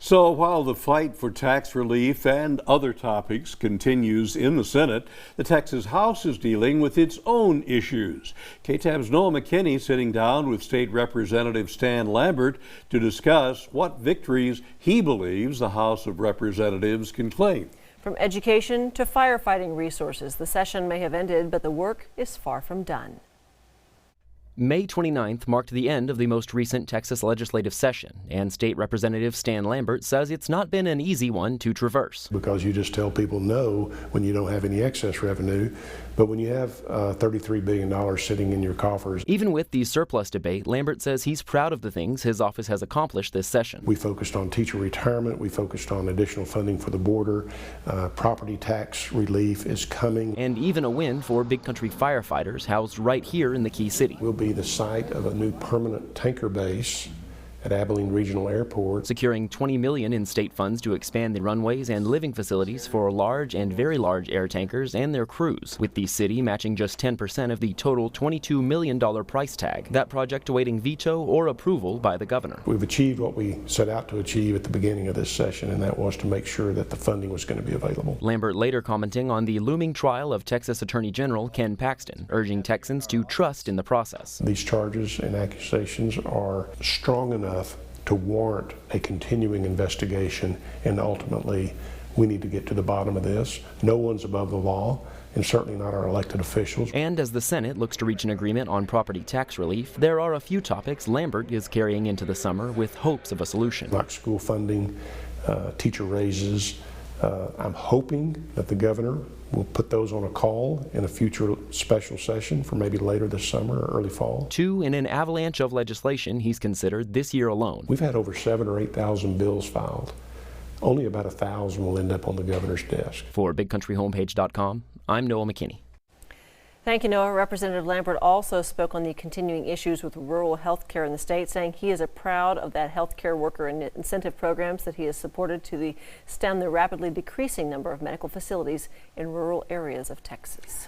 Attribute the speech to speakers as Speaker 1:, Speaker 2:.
Speaker 1: So while the fight for tax relief and other topics continues in the Senate, the Texas House is dealing with its own issues. KTAB's Noah McKinney sitting down with State Representative Stan Lambert to discuss what victories he believes the House of Representatives can claim.
Speaker 2: From education to firefighting resources, the session may have ended, but the work is far from done.
Speaker 3: May 29th marked the end of the most recent Texas legislative session, and State Representative Stan Lambert says it's not been an easy one to traverse.
Speaker 4: Because you just tell people no when you don't have any excess revenue, but when you have $33 billion sitting in your coffers.
Speaker 3: Even with the surplus debate, Lambert says he's proud of the things his office has accomplished this session.
Speaker 4: We focused on teacher retirement, we focused on additional funding for the border, property tax relief is coming.
Speaker 3: And even a win for Big Country firefighters housed right here in the Key City.
Speaker 4: We'll be the site of a new permanent tanker base at Abilene Regional Airport.
Speaker 3: Securing $20 million in state funds to expand the runways and living facilities for large and very large air tankers and their crews, with the city matching just 10% of the total $22 million price tag. That project awaiting veto or approval by the governor.
Speaker 4: We've achieved what we set out to achieve at the beginning of this session, and that was to make sure that the funding was going to be available.
Speaker 3: Lambert later commenting on the looming trial of Texas Attorney General Ken Paxton, urging Texans to trust in the process.
Speaker 4: These charges and accusations are strong enough to warrant a continuing investigation, and ultimately we need to get to the bottom of this. No one's above the law, and certainly not our elected officials.
Speaker 3: And as the Senate looks to reach an agreement on property tax relief, there are a few topics Lambert is carrying into the summer with hopes of a solution.
Speaker 4: Like school funding, teacher raises. I'm hoping that the governor will put those on a call in a future special session for maybe later this summer or early fall.
Speaker 3: Two in an avalanche of legislation he's considered this year alone.
Speaker 4: We've had over 7,000 or 8,000 bills filed. Only about 1,000 will end up on the governor's desk.
Speaker 3: For BigCountryHomepage.com, I'm Noah McKinney.
Speaker 2: Thank you, Noah. Representative Lambert also spoke on the continuing issues with rural health care in the state, saying he is proud of that health care worker incentive programs that he has supported to stem the rapidly decreasing number of medical facilities in rural areas of Texas.